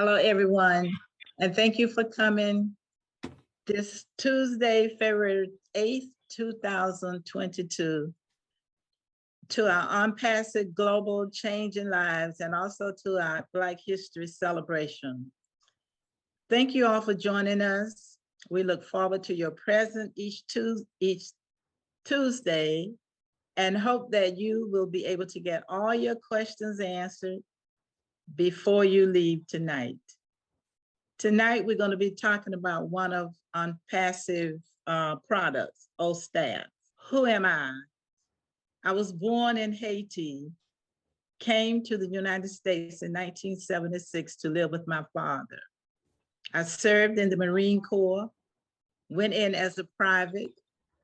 Hello, everyone, and thank you for coming this Tuesday, February 8th, 2022, to our ONPASSIVE Global Changing Lives and also to our Black History celebration. Thank you all for joining us. We look forward to your presence each Tuesday and hope that you will be able to get all your questions answered before you leave tonight. Tonight, we're going to be talking about one of ONPASSIVE products, OSTAF. Who am I? I was born in Haiti, came to the United States in 1976 to live with my father. I served in the Marine Corps, went in as a private,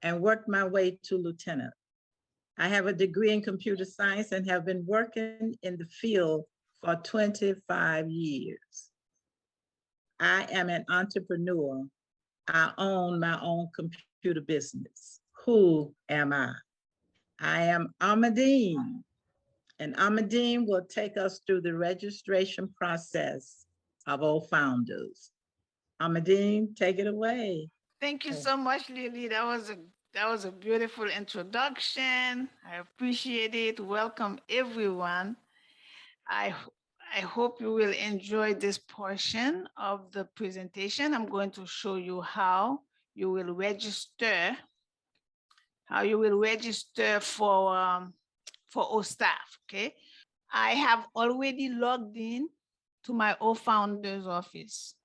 and worked my way to lieutenant. I have a degree in computer science and have been working in the field for 25 years. I am an entrepreneur. I own my own computer business. Who am I? I am Armandine, and Armandine will take us through the registration process of all founders. Armandine, take it away. Thank you so much, Lillie. That was a beautiful introduction. I appreciate it. Welcome, everyone. I hope you will enjoy this portion of the presentation. I'm going to show you how you will register for OSTAF, okay? I have already logged in to my O-Founders office.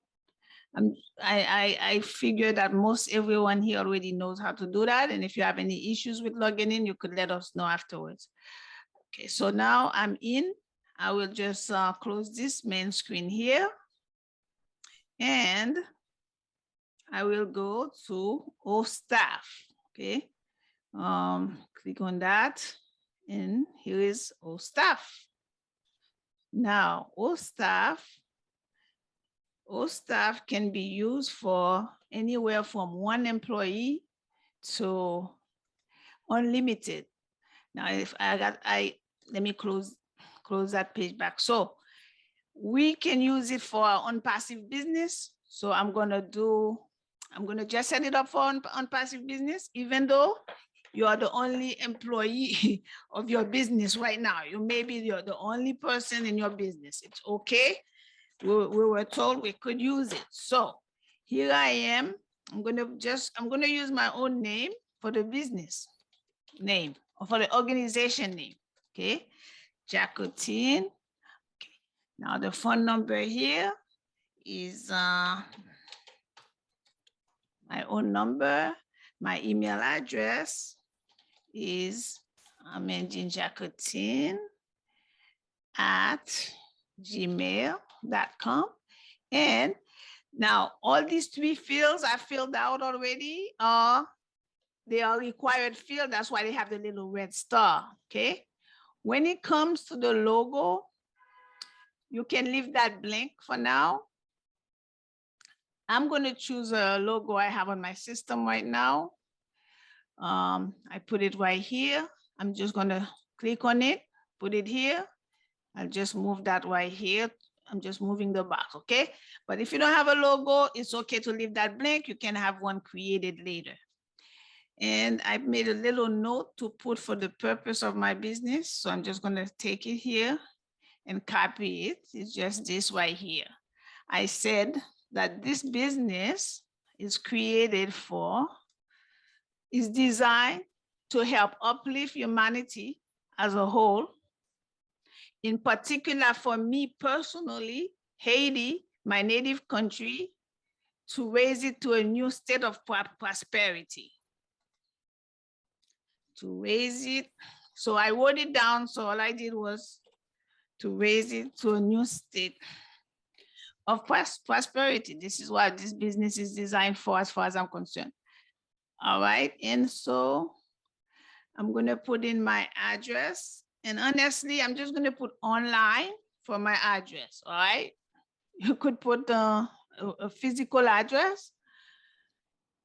I figure that most everyone here already knows how to do that. And if you have any issues with logging in, you could let us know afterwards. Okay, so now I'm in. I will just close this main screen here. And I will go to OSTAF, okay? Click on that. And here is OSTAF. Now, OSTAF can be used for anywhere from 1 employee to unlimited. Now, if let me close that page back. So we can use it for our ONPASSIVE business. So I'm gonna just set it up for ONPASSIVE business, even though you are the only employee of your business right now. You're the only person in your business. It's okay. We were told we could use it. So here I am. I'm gonna use my own name for the business name or for the organization name. Okay, Jacotin. Okay. Now the phone number here is my own number. My email address is Armandine Jacotin @gmail.com. And now all these 3 fields I filled out already. They are required field. That's why they have the little red star. Okay. When it comes to the logo, you can leave that blank for now. I'm going to choose a logo I have on my system right now. I put it right here. I'm just going to click on it, put it here. I'll just move that right here. I'm just moving the box, okay? But if you don't have a logo, it's okay to leave that blank. You can have one created later. And I've made a little note to put for the purpose of my business. So I'm just gonna take it here and copy it. It's just this right here. I said that this business is designed to help uplift humanity as a whole. In particular, for me personally, Haiti, my native country, to raise it to a new state of prosperity. To raise it, so I wrote it down, so all I did was to raise it to a new state of prosperity. This is what this business is designed for as far as I'm concerned. All right, and so I'm gonna put in my address. And honestly, I'm just going to put online for my address, all right? You could put a physical address.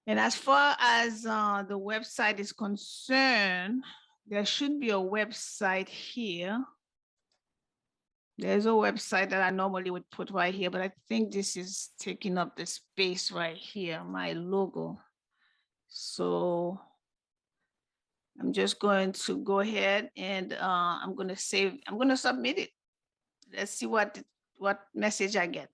And as far as the website is concerned, there should be a website here. There's a website that I normally would put right here, but I think this is taking up the space right here, my logo. So I'm just going to go ahead and I'm going to submit it. Let's see what message I get.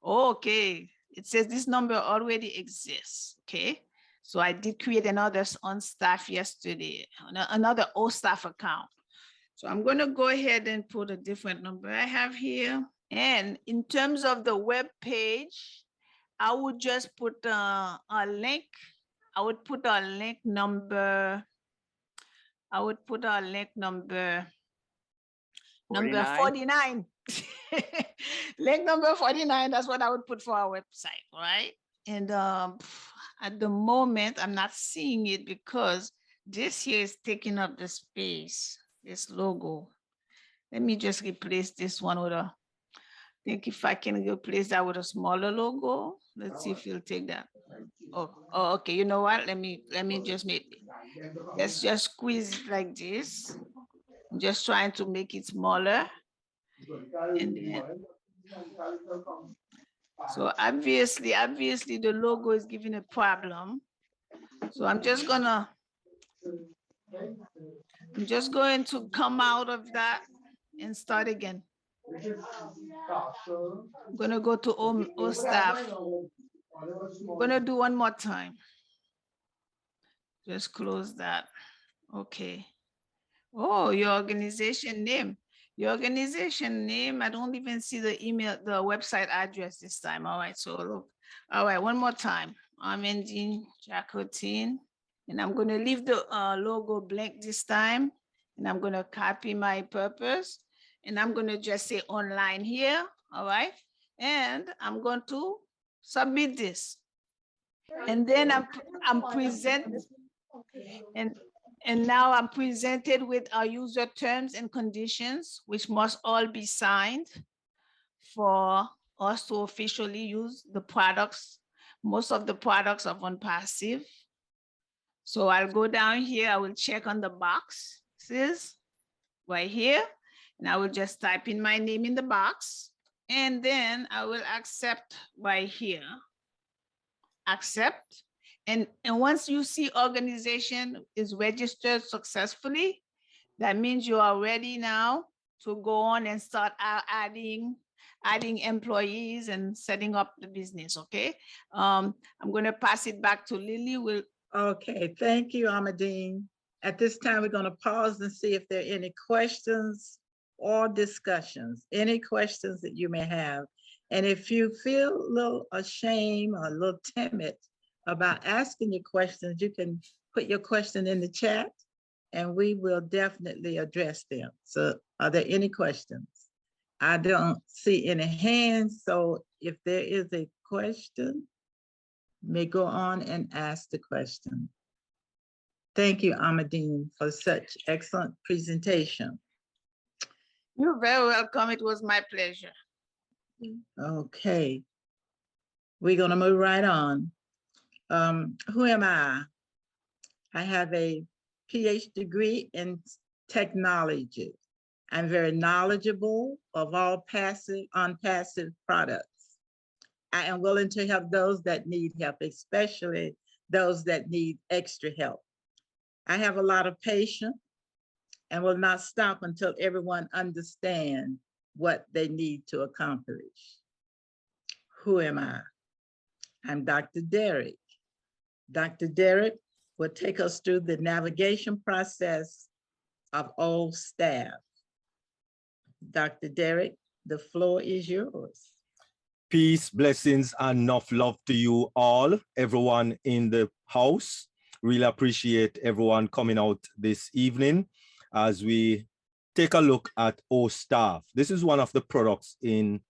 Okay, it says this number already exists. Okay, so I did create another on staff yesterday, another O staff account. So I'm going to go ahead and put a different number I have here. And in terms of the web page, I would just put a link. I would put a link number. I would put a link number 49. Link number 49, that's what I would put for our website, right? And at the moment, I'm not seeing it because this here is taking up the space, this logo. Let me just replace this one with I think if I can replace that with a smaller logo, let's see if you'll take that. Oh, okay, you know what? Let me just let's just squeeze it like this. I'm just trying to make it smaller. And then, so obviously the logo is giving a problem. So I'm just going to come out of that and start again. I'm going to go to O staff. I'm going to do one more time. Just close that. Okay. Oh, your organization name. Your organization name, I don't even see the email, the website address this time. All right, so look. All right, one more time. Armandine Jacotin. And I'm going to leave the logo blank this time. And I'm going to copy my purpose. And I'm going to just say online here. All right. And I'm going to submit this. And then I'm presenting. And now I'm presented with our user terms and conditions, which must all be signed for us to officially use the products, most of the products of ONPASSIVE. So I'll go down here, I will check on the boxes right here, and I will just type in my name in the box, and then I will accept right here, accept. And once you see organization is registered successfully, that means you are ready now to go on and start adding employees and setting up the business, okay? I'm gonna pass it back to Lillie. Okay, thank you, Armandine. At this time, we're gonna pause and see if there are any questions or discussions, any questions that you may have. And if you feel a little ashamed or a little timid about asking your questions, you can put your question in the chat and we will definitely address them. So are there any questions? I don't see any hands, so if there is a question, may go on and ask the question. Thank you, Armandine, for such excellent presentation. You're very welcome. It was my pleasure. Okay, we're gonna move right on. Who am I? I have a PhD degree in technology. I'm very knowledgeable of all passive, unpassive products. I am willing to help those that need help, especially those that need extra help. I have a lot of patience and will not stop until everyone understands what they need to accomplish. Who am I? I'm DrDerrick. DrDerrick will take us through the navigation process of all staff. DrDerrick, the floor is yours. Peace, blessings, and enough love to you all, everyone in the house. Really appreciate everyone coming out this evening as we take a look at O staff. This is one of the products in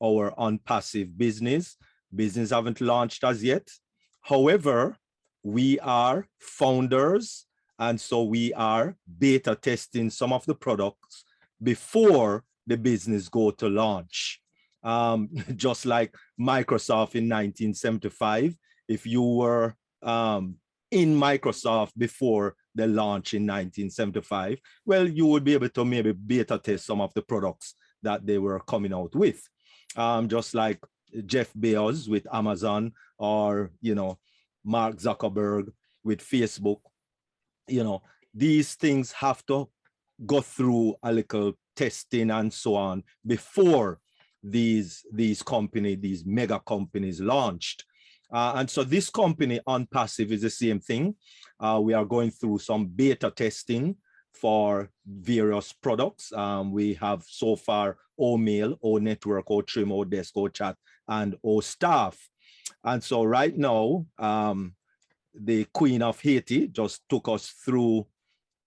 our ONPASSIVE business. Business haven't launched as yet. However, we are founders, and so we are beta testing some of the products before the business go to launch. Just like Microsoft in 1975, if you were in Microsoft before the launch in 1975, well, you would be able to maybe beta test some of the products that they were coming out with. Just like Jeff Bezos with Amazon, or, you know, Mark Zuckerberg with Facebook. You know, these things have to go through a little testing and so on before these companies, these mega companies launched. And so this company, ONPASSIVE, is the same thing. We are going through some beta testing for various products. We have so far O-Mail, O-Network, O-Trim, O-Desk, O-Chat, and O-Staff. And so right now, the Queen of Haiti just took us through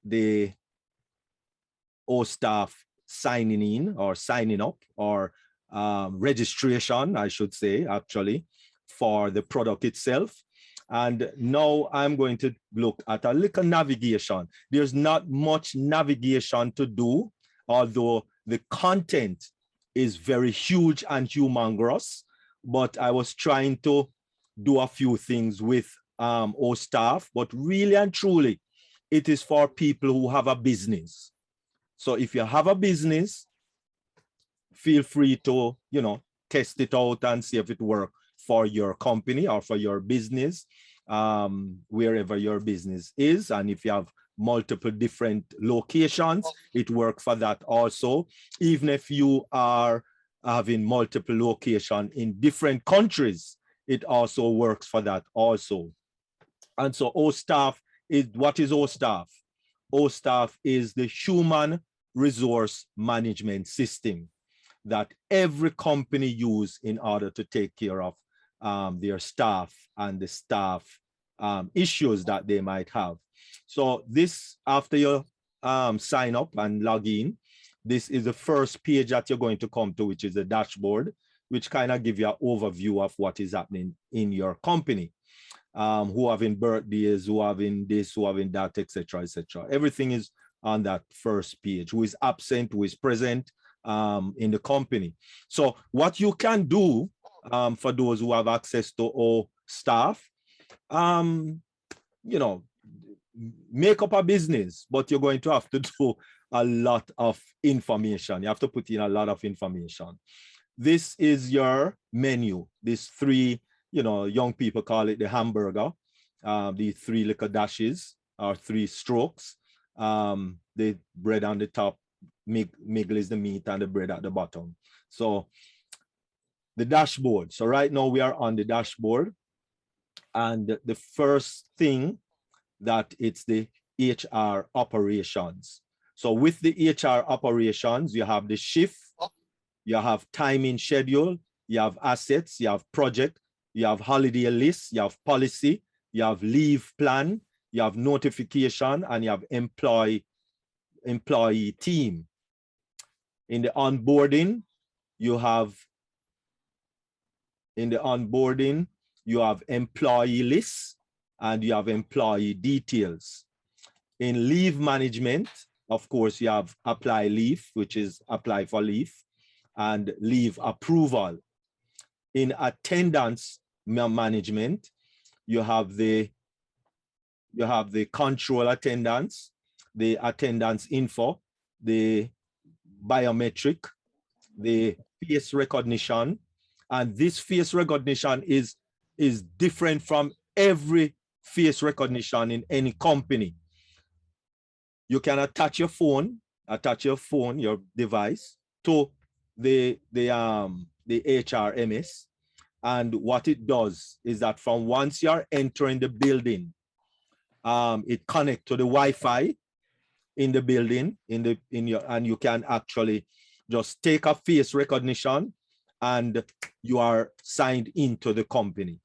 the O-Staff signing in, or signing up, or registration, I should say, actually, for the product itself. And now I'm going to look at a little navigation. There's not much navigation to do, although the content is very huge and humongous. But I was trying to do a few things with O-Staff, but really and truly, it is for people who have a business. So if you have a business, feel free to, you know, test it out and see if it works for your company or for your business, wherever your business is. And if you have multiple different locations, it works for that also. Even if you are having multiple locations in different countries, it also works for that also. And so O-Staff is, what is O-Staff? O-Staff is the human resource management system that every company use in order to take care of their staff and the staff issues that they might have. So this, after you sign up and log in, this is the first page that you're going to come to, which is the dashboard, which kind of give you an overview of what is happening in your company. Who having birthdays, who having this, who having that, etc., etc. Everything is on that first page. Who is absent, who is present in the company. So what you can do for those who have access to O-Staff, you know, make up a business, but you're going to have to do a lot of information. You have to put in a lot of information. This is your menu. These three, you know, young people call it the hamburger. The three little dashes, or three strokes. The bread on the top, miggle is the meat, and the bread at the bottom. So the dashboard. So right now we are on the dashboard. And the first thing that it's the HR operations. So with the HR operations, you have the shift, you have timing schedule, you have assets, you have project, you have holiday list, you have policy, you have leave plan, you have notification, and you have employee team. In the onboarding, you have employee lists and you have employee details. In leave management, of course, you have apply leave, which is apply for leave, and leave approval. In attendance management, you have the control attendance, the attendance info, the biometric, the face recognition. And this face recognition is different from every face recognition in any company. You can attach your phone, your device, to the HRMS. And what it does is that from once you're entering the building, it connects to the Wi-Fi in the building, and you can actually just take a face recognition and you are signed into the company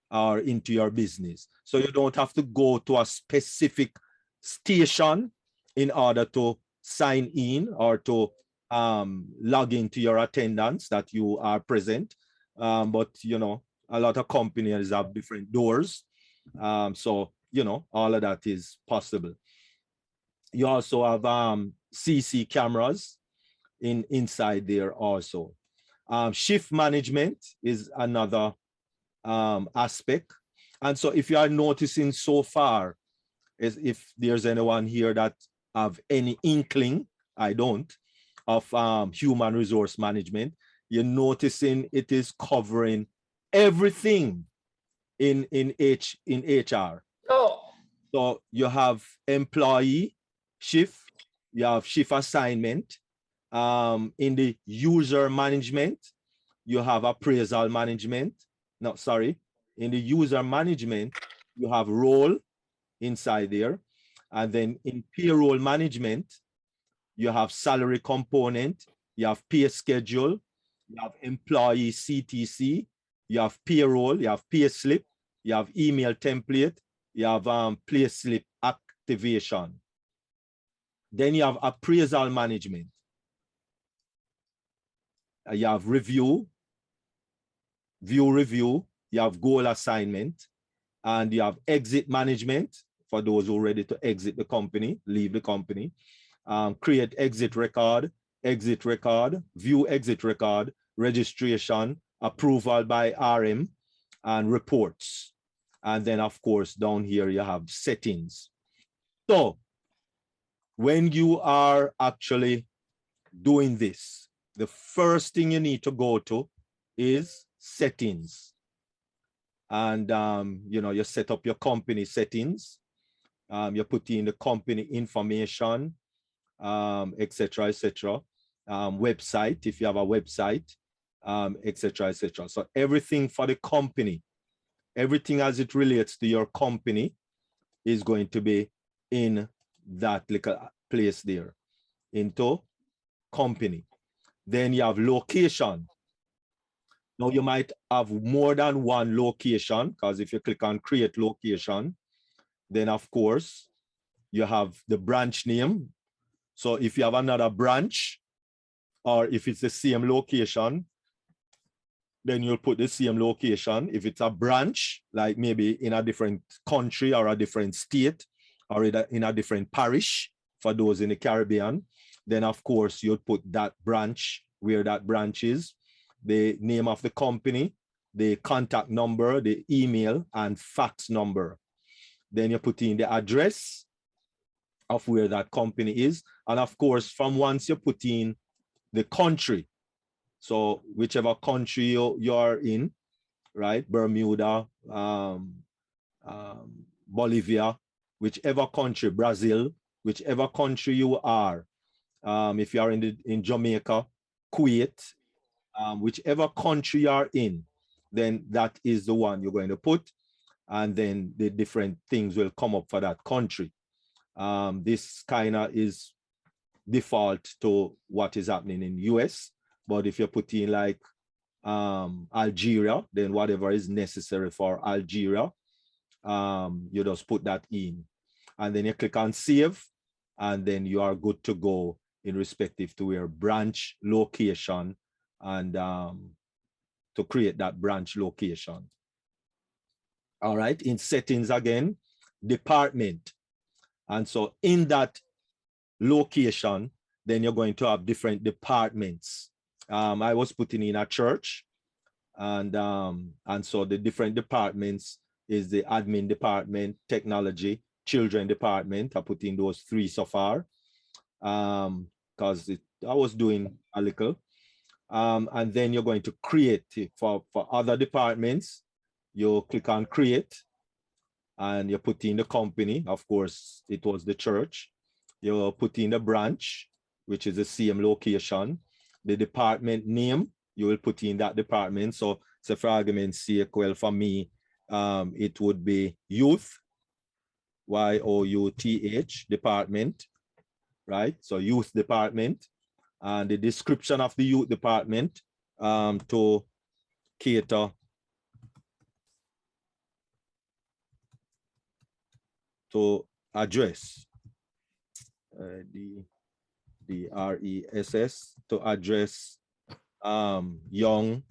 or into your business. So you don't have to go to a specific station in order to sign in or to log into your attendance that you are present. But, you know, a lot of companies have different doors. So, you know, all of that is possible. You also have CC cameras inside there also. Shift management is another aspect. And so if you are noticing so far, if there's anyone here that have any inkling, I don't, of human resource management, you're noticing it is covering everything in HR. Oh. So you have employee shift, you have shift assignment. In the user management, you have appraisal management. No, sorry. In the user management, you have role inside there. And then in payroll management, you have salary component, you have pay schedule, you have employee CTC, you have payroll, you have pay slip, you have email template, you have pay slip activation. Then you have appraisal management. You have review, view review, you have goal assignment, and you have exit management for those who are ready to exit the company, leave the company. Create exit record, view exit record, registration, approval by RM, and reports. And then, of course, down here you have settings. So when you are actually doing this, the first thing you need to go to is settings. And, you know, you set up your company settings. You put in the company information, etc., etc. Website, if you have a website, etc., etc. So everything for the company, everything as it relates to your company is going to be in that little place there, into company. Then you have location. Now you might have more than one location, because if you click on create location, then of course you have the branch name. So if you have another branch, or if it's the same location, then you'll put the same location. If it's a branch, like maybe in a different country or a different state, or in a different parish, for those in the Caribbean, then of course you'll put that branch, where that branch is, the name of the company, the contact number, the email, and fax number. Then you put in the address of where that company is. And of course, from once you put in the country, so whichever country you're in, right? Bermuda, Bolivia, whichever country, Brazil, whichever country you are. If you are in Jamaica, Kuwait, whichever country you are in, then that is the one you're going to put. And then the different things will come up for that country. This kind of is default to what is happening in US. But if you put in like Algeria, then whatever is necessary for Algeria, you just put that in. And then you click on save, and then you are good to go in respective to your branch location, and to create that branch location. All right, in settings again, department. And so in that location, then you're going to have different departments. I was putting in a church, and so the different departments is the admin department, technology, children department. I put in those 3 so far, because I was doing a little. And then you're going to create it for other departments. You click on create, and you put in the company. Of course, it was the church. You put in the branch, which is the same location. The department name, you will put in that department. So for argument's sake, well, for me, it would be youth, YOUTH department, right? So youth department, and the description of the youth department to cater to address the RESS, to address young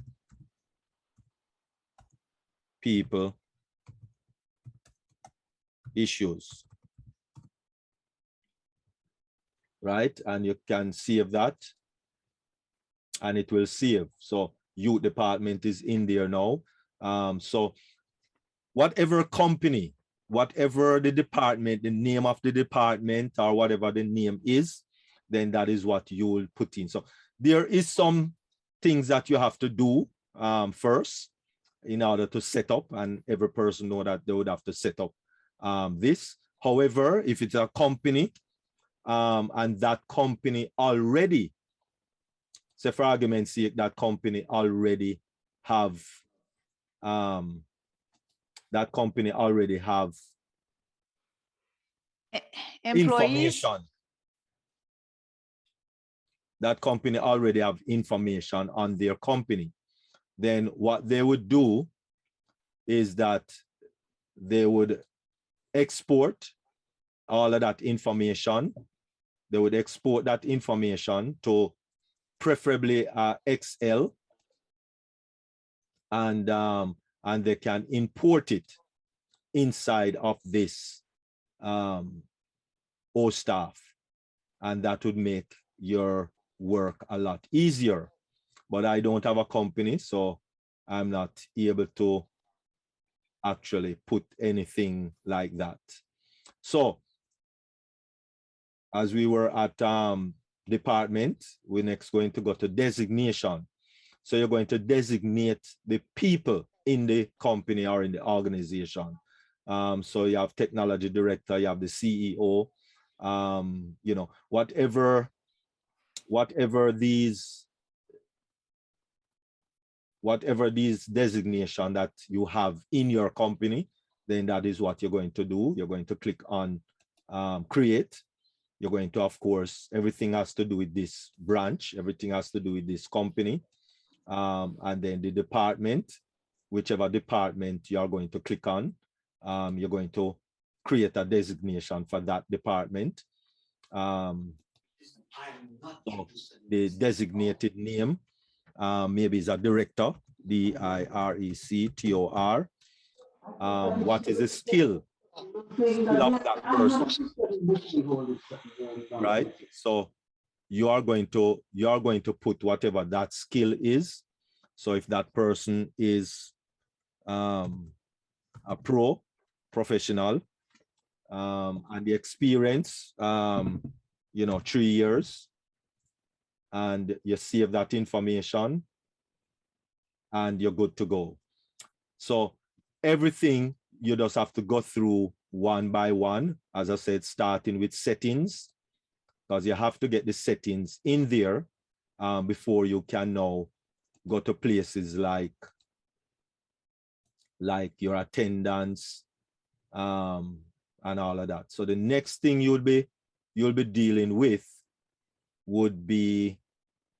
people issues, right? And you can save that, and it will save. So youth department is in there now. So whatever company, whatever the department, the name of the department, or whatever the name is, then that is what you will put in. So there is some things that you have to do first in order to set up, and every person know that they would have to set up this. However, if it's a company and that company already, say for argument's sake, that company already have employees. information. That company already have information on their company. Then what they would do is that they would export all of that information. They would export that information to preferably Excel, and they can import it inside of this OStaff, and that would make your work a lot easier. But I don't have a company, so I'm not able to actually put anything like that. So as we were at department, we're next going to go to designation. So you're going to designate the people in the company or in the organization. So you have technology director, you have the CEO, you know, whatever these designation that you have in your company, then that is what you're going to do. You're going to click on create. You're going to, of course, everything has to do with this branch, everything has to do with this company. And then the department, whichever department you are going to click on, you're going to create a designation for that department. So the designated name maybe is a director, DIRECTOR. What is the skill of that person, right? So you are going to put whatever that skill is. So if that person is a professional, and the experience, you know, 3 years, and you save that information and you're good to go. So everything you just have to go through one by one, as I said, starting with settings, because you have to get the settings in there before you can now go to places like your attendance and all of that. So the next thing you'll be dealing with would be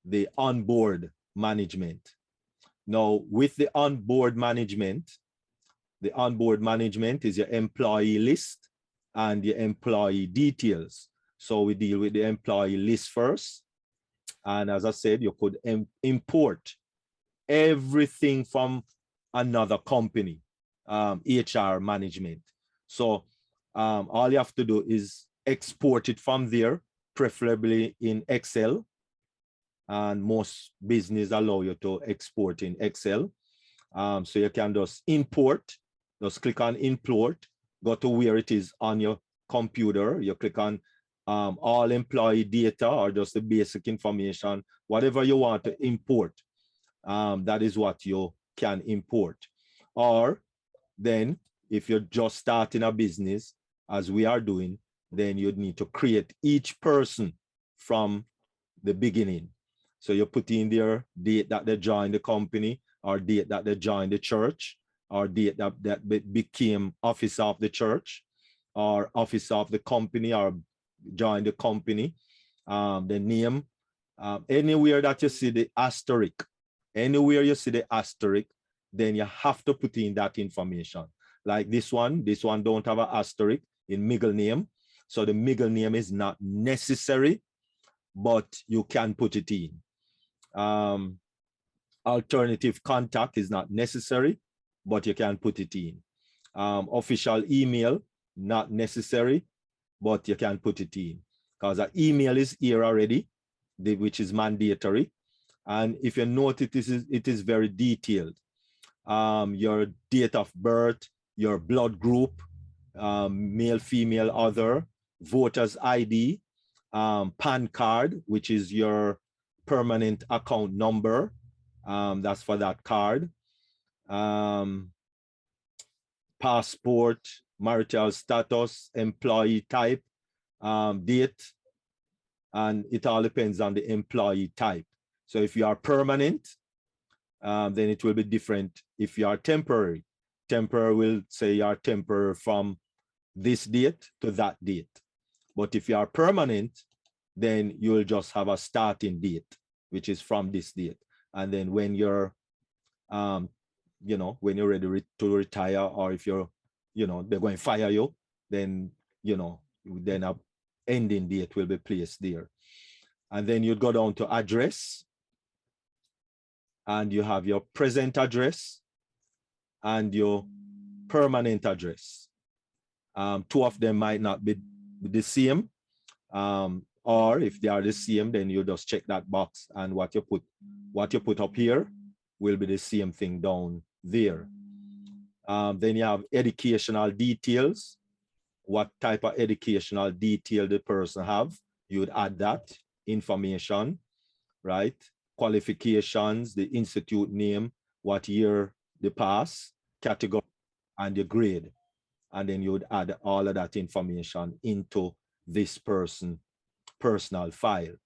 the onboard management. Now, with the onboard management is your employee list and your employee details. So we deal with the employee list first. And as I said, you could import everything from another company, HR management. So all you have to do is export it from there, preferably in Excel. And most businesses allow you to export in Excel. So you can just import, just click on import, go to where it is on your computer. You click on all employee data or just the basic information, whatever you want to import. That is what you can import. Or then if you're just starting a business, as we are doing, then you'd need to create each person from the beginning. So you put in their date that they joined the company, or date that they joined the church, or date that became officer of the church, or officer of the company, or joined the company, the name. Anywhere that you see the asterisk, then you have to put in that information. Like this one don't have an asterisk in middle name. So the middle name is not necessary, but you can put it in. Alternative contact is not necessary, but you can put it in. Official email, not necessary, but you can put it in. Because an email is here already, which is mandatory. And if you note, it is very detailed. Your date of birth, your blood group, male, female, other, voter's ID, PAN card, which is your permanent account number. That's for that card. Passport, marital status, employee type, date, and it all depends on the employee type. So if you are permanent, then it will be different. If you are temporary, temporary will say you are temporary from this date to that date. But if you are permanent, then you will just have a starting date, which is from this date. And then when you're, you know, when you're ready to retire, or if you're, you know, they're going to fire you, then, you know, then a ending date will be placed there. And then you'd go down to address, and you have your present address and your permanent address. Two of them might not be the same, or if they are the same, then you just check that box, and what you put up here will be the same thing down there. Then you have educational details. What type of educational detail the person have, you would add that information, right? Qualifications, the institute name, what year they pass, category, and the grade. And then you would add all of that information into this personal file.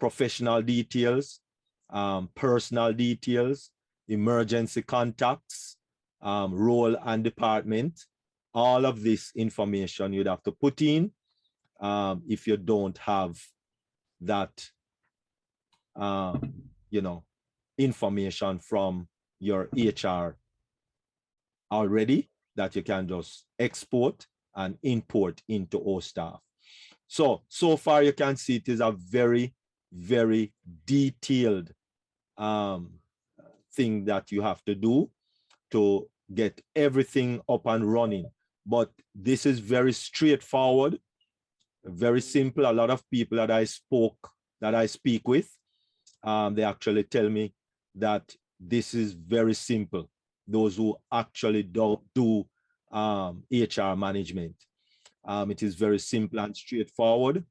Professional details, personal details, emergency contacts, role and department. All of this information you'd have to put in if you don't have that, you know, information from your HR already, that you can just export and import into OStaff. So far you can see it is a very, very detailed thing that you have to do to get everything up and running. But this is very straightforward, very simple. A lot of people that I speak with, they actually tell me that this is very simple. Those who actually do HR management. It is very simple and straightforward.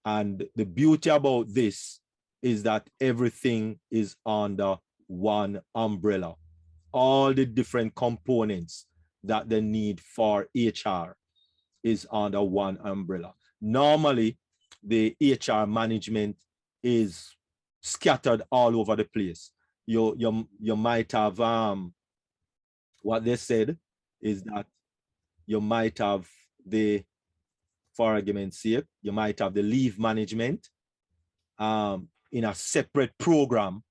And the beauty about this is that everything is under one umbrella. All the different components that they need for HR is under one umbrella. Normally, the HR management is scattered all over the place. You might have, what they said is that you might have for argument's sake, you might have the leave management in a separate program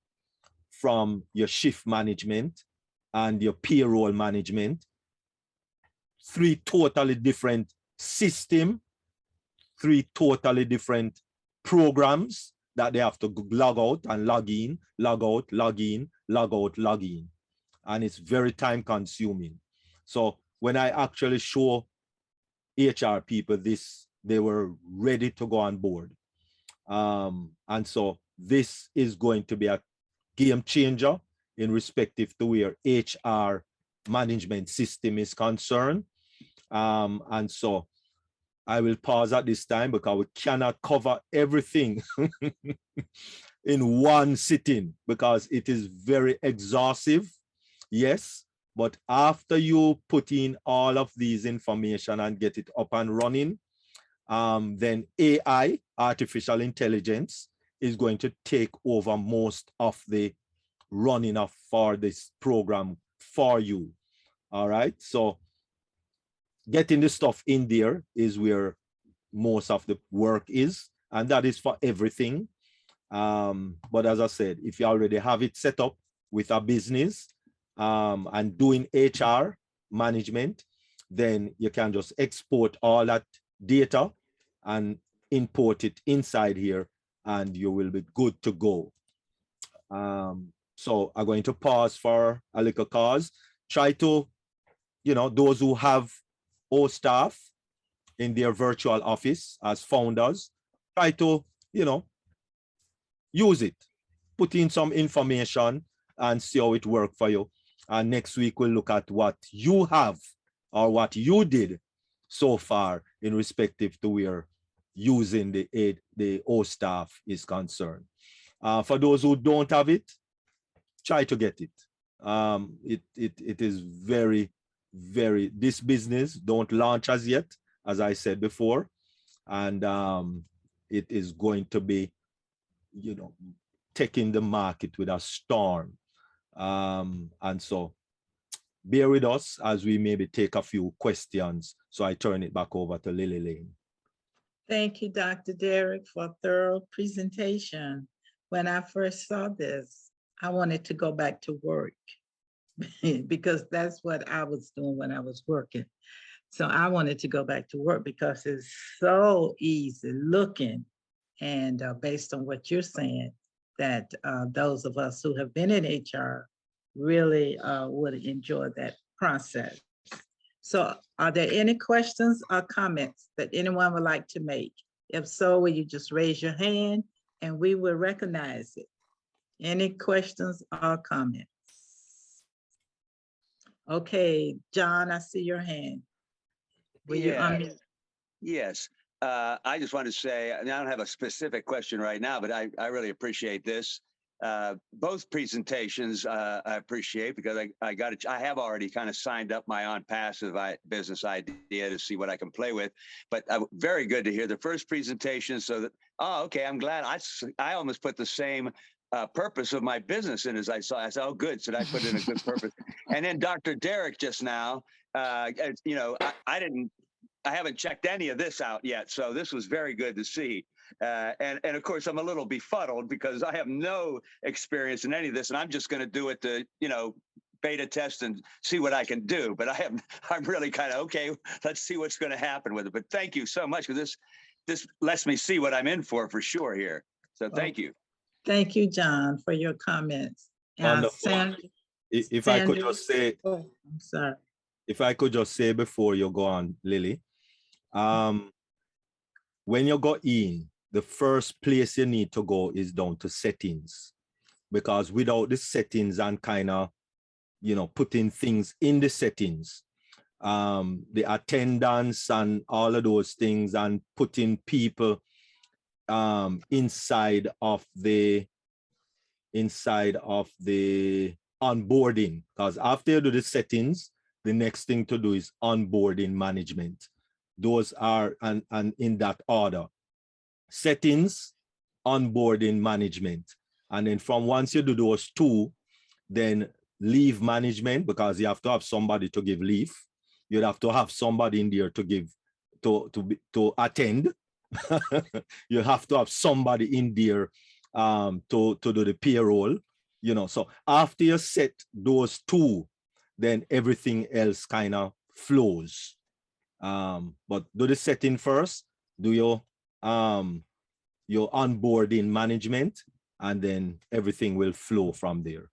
from your shift management and your payroll management. Three totally different systems, three totally different programs that they have to log out and log in, log out, log in, log out, log in. And it's very time consuming. So when I actually show HR people this, they were ready to go on board. And so this is going to be a game changer in respective to where HR management system is concerned. And so I will pause at this time because we cannot cover everything in one sitting because it is very exhaustive. Yes, but after you put in all of these information and get it up and running, then AI, artificial intelligence, is going to take over most of the running of for this program for you. All right, so getting the stuff in there is where most of the work is, and that is for everything. But as I said, if you already have it set up with a business and doing HR management, then you can just export all that data and import it inside here, and you will be good to go. So I'm going to pause for a little pause. Try to, you know, those who have OStaff in their virtual office as founders, try to, you know, use it, put in some information and see how it works for you. And next week we'll look at what you have or what you did so far in respective to where using the O staff is concerned. For those who don't have it, try to get it. It is very, very, this business don't launch as yet, as I said before, and it is going to be, you know, taking the market with a storm. And so bear with us as we maybe take a few questions. So I turn it back over to Lillie Lane. Thank you, Dr. Derrick, for a thorough presentation. When I first saw this, I wanted to go back to work because that's what I was doing when I was working. So I wanted to go back to work because it's so easy looking, and based on what you're saying, that those of us who have been in HR really would enjoy that process. So are there any questions or comments that anyone would like to make? If so, will you just raise your hand and we will recognize it? Any questions or comments? Okay, John, I see your hand. Will you unmute? Yes. I just want to say, I don't have a specific question right now, but I really appreciate this. Both presentations I appreciate because I have already kind of signed up my ONPASSIVE business idea to see what I can play with. But very good to hear the first presentation. So that, oh, okay, I'm glad. I almost put the same purpose of my business in as I saw. I said, oh, good. So I put in a good purpose. And then Dr. Derrick just now, you know, I haven't checked any of this out yet. So this was very good to see. And of course, I'm a little befuddled because I have no experience in any of this, and I'm just going to do it to, you know, beta test and see what I can do. But I'm really kind of, okay, let's see what's going to happen with it. But thank you so much, because this lets me see what I'm in for sure here. So thank you. Thank you, John, for your comments. Wonderful. If I could just say, oh, I'm sorry. If I could just say before you go on, Lillie, when you go in, the first place you need to go is down to settings, because without the settings and kind of, you know, putting things in the settings, the attendance and all of those things, and putting people inside of the onboarding, because after you do the settings, the next thing to do is onboarding management. Those are and in that order: settings, onboarding management. And then from once you do those two, then leave management, because you have to have somebody to give leave. You'd have to have somebody in there to give to attend. You have to have somebody in there to do the payroll, you know. So after you set those two, then everything else kind of flows. But do the setting first, do your onboarding management, and then everything will flow from there.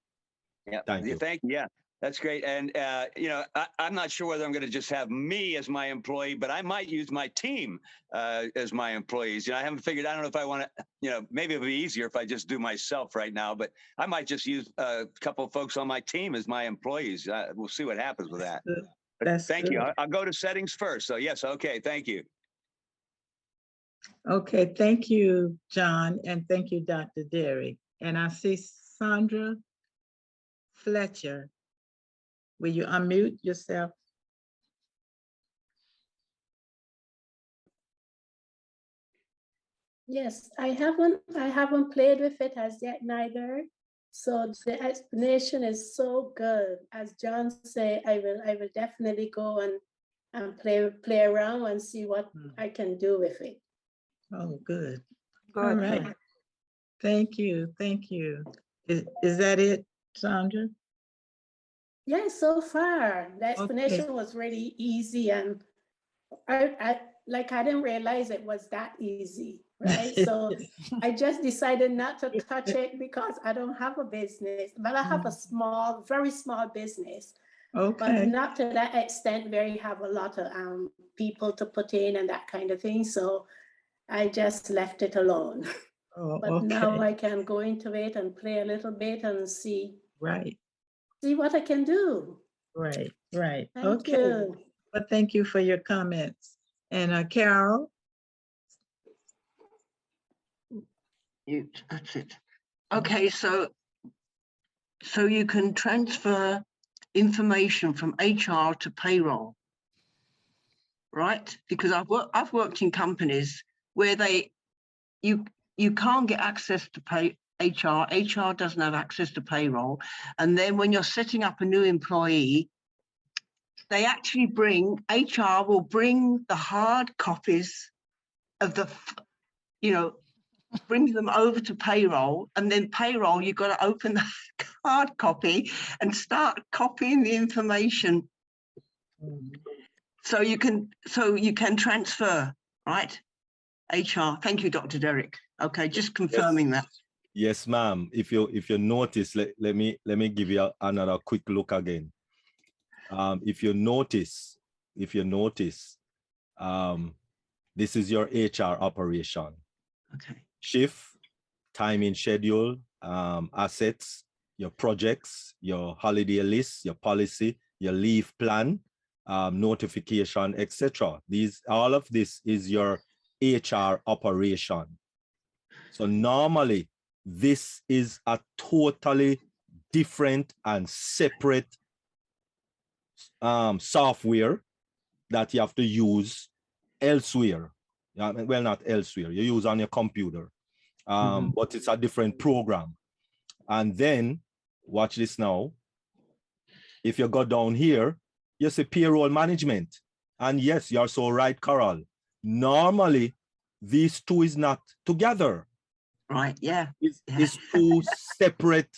Yeah, thank you. Yeah, that's great. And you know, I'm not sure whether I'm going to just have me as my employee, but I might use my team as my employees. You know, I haven't figured. I don't know if I want to. You know, maybe it'll be easier if I just do myself right now. But I might just use a couple of folks on my team as my employees. We'll see what happens with that. But thank you. I'll go to settings first. So yes, okay. Thank you. Okay, thank you, John, and thank you, Dr. Derrick. And I see Sandra Fletcher. Will you unmute yourself? Yes, I haven't played with it as yet neither. So the explanation is so good. As John said, I will definitely go and play around and see what I can do with it. Oh, good. Good. All right. Thank you. Thank you. Is that it, Sandra? Yes, so far the explanation was really easy, and I didn't realize it was that easy, right? So I just decided not to touch it because I don't have a business, but I have a small, very small business. Okay. But not to that extent where you have a lot of people to put in and that kind of thing. So I just left it alone. Oh, but okay. now I can go into it and play a little bit and see. Right. See what I can do. Right, right. Thank you. But thank you for your comments. And Carol, That's it. Okay, so you can transfer information from HR to payroll, right? Because I've worked in companies where you can't get access to HR doesn't have access to payroll, and then when you're setting up a new employee, they actually HR will bring the hard copies of bring them over to payroll, and then payroll, you've got to open the hard copy and start copying the information. So you can transfer, right? HR. Thank you, Dr. Derrick. Okay, just confirming that. Yes, ma'am. If you notice, let me give you another quick look again. If you notice, this is your HR operation. Okay. Shift, timing schedule, assets, your projects, your holiday list, your policy, your leave plan, notification, etc. All of this is your HR operation. So normally, this is a totally different and separate software that you have to use elsewhere. Well, not elsewhere, you use on your computer, but it's a different program. And then, watch this now. If you go down here, you see payroll management. And yes, you're so right, Carol. Normally, these two is not together. Right, yeah. It's two separate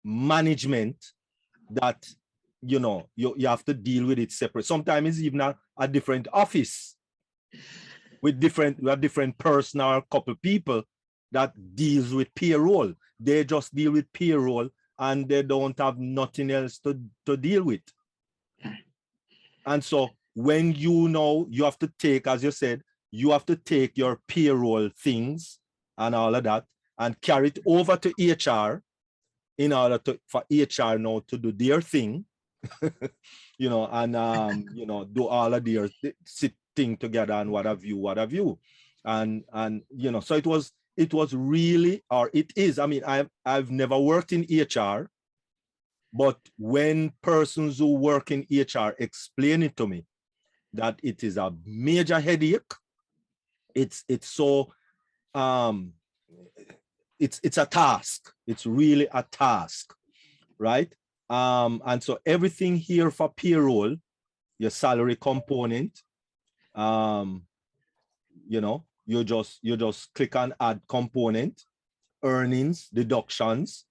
management that, you have to deal with it separate. Sometimes it's even a different office with different person or a couple people that deals with payroll. They just deal with payroll and they don't have nothing else to deal with. And so when you have to take, as you said, you have to take your payroll things and all of that and carry it over to HR in order for HR now to do their thing, and do all of their sitting together and what have you. And so it was really, or it is, I mean, I've never worked in HR, but when persons who work in HR explain it to me, that it is a major headache, it's so, it's a task. It's really a task, right? And so everything here for payroll, your salary component, you just click on add component, earnings, deductions.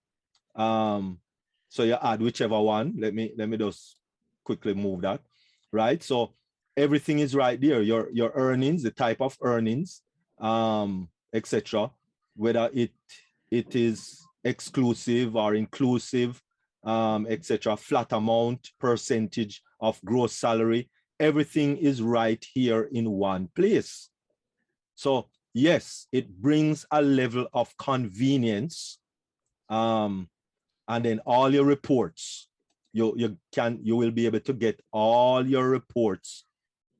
So you add whichever one. Let me just quickly move that, right? So everything is right there. Your earnings, the type of earnings, etc. Whether it is exclusive or inclusive, etc. Flat amount, percentage of gross salary. Everything is right here in one place. So yes, it brings a level of convenience. And then all your reports, you will be able to get all your reports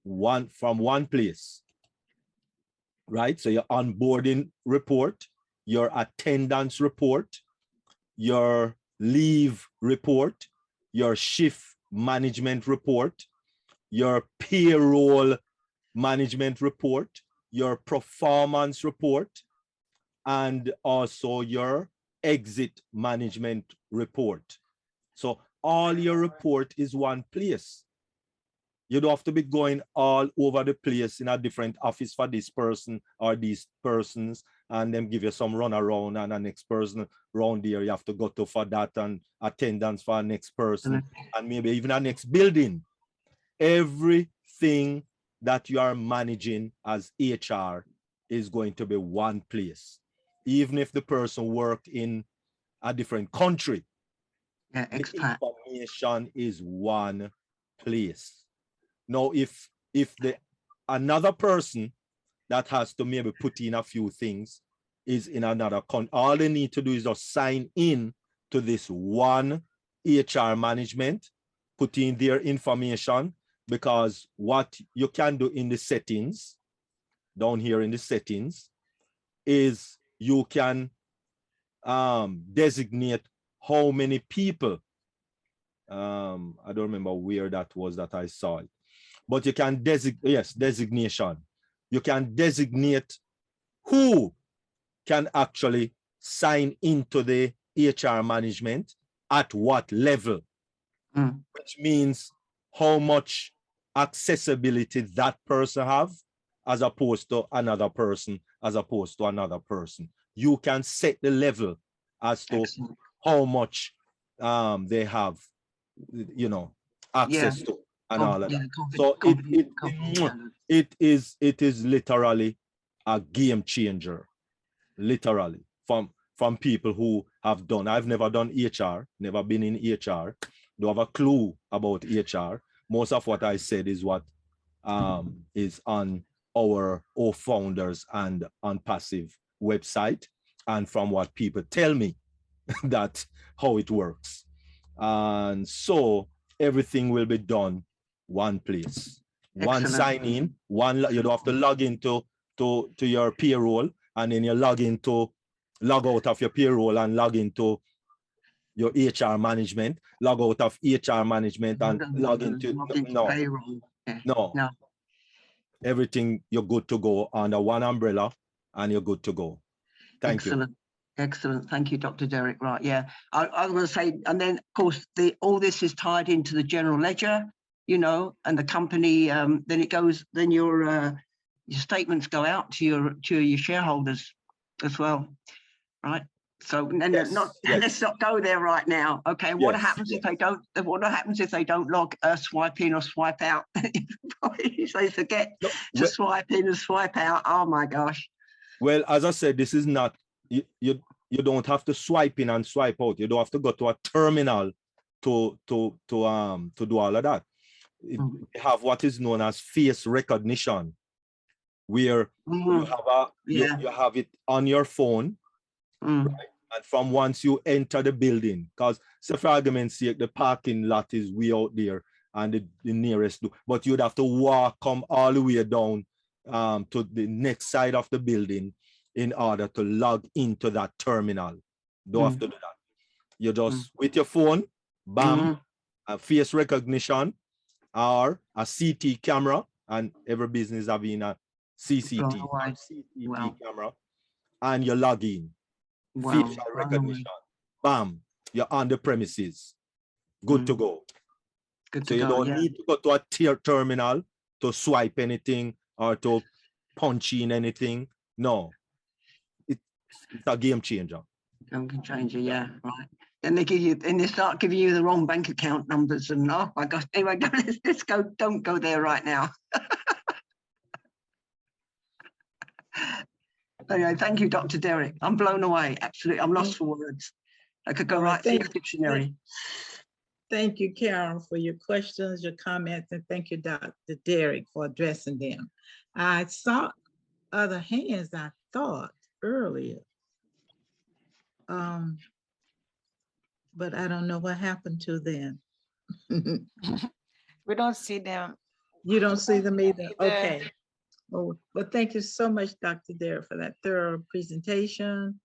from one place, right? So your onboarding report, your attendance report, your leave report, your shift management report, your payroll management report, your performance report, and also your exit management report. So all your report is one place. You don't have to be going all over the place in a different office for this person or these persons and then give you some run around and the next person around there you have to go to for that and attendance for the next person and maybe even a next building. Everything that you are managing as HR is going to be one place. Even if the person worked in a different country, the information is one place. Now, if another person that has to maybe put in a few things is in another country, all they need to do is just sign in to this one HR management, put in their information, because what you can do in the settings, down here in the settings, is you can designate how many people. I don't remember where that was that I saw it, but you can designation. You can designate who can actually sign into the HR management at what level, which means how much accessibility that person have as opposed to another person, You can set the level as to how much they have, you know, access to and all of that. So it is literally a game changer, literally, from people who have done. I've never done HR, never been in HR, don't have a clue about HR. Most of what I said is what is on our founders and ONPASSIVE website, and from what people tell me that how it works. And so everything will be done one place. One sign in, one, you don't have to log into to your payroll, and then you log out of your payroll and log into your HR management, log out of HR management and log into payroll. No. Everything, you're good to go under one umbrella and you're good to go. Thank you. Excellent. Thank you, Dr. Derrick. Right. Yeah. I was going to say, and then of course, all this is tied into the general ledger, you know, and the company, then it goes, then your statements go out to your shareholders as well. Right. So and let's not go there right now. Okay. What happens if they don't, what happens if they don't log swipe in or swipe out? If they forget to swipe in and swipe out. Oh my gosh. Well, as I said, this is not, you don't have to swipe in and swipe out. You don't have to go to a terminal to do all of that. We have what is known as face recognition, where you have you have it on your phone, right? And from once you enter the building, because so for argument's sake, the parking lot is way out there and the nearest, but you'd have to come all the way down to the next side of the building in order to log into that terminal. Don't have to do that. You just with your phone, bam, a face recognition or a CT camera, and every business having a CCTV camera, and you log in. Facial recognition, bam, you're on the premises, good to go. So you don't need to go to a terminal to swipe anything or to punch in anything. No, it's a game changer. Game changer, yeah, right. Then they start giving you the wrong bank account numbers, and oh my gosh. Anyway, let's go. Don't go there right now. Anyway, thank you, Dr. Derrick. I'm blown away. Absolutely, I'm lost for words. I could go right through the dictionary. Thank you, Karen, for your questions, your comments, and thank you, Dr. Derrick, for addressing them. I saw other hands, I thought, earlier. But I don't know what happened to them. We don't see them. You don't see them either? Okay. Well, thank you so much, Dr. Derrick, for that thorough presentation.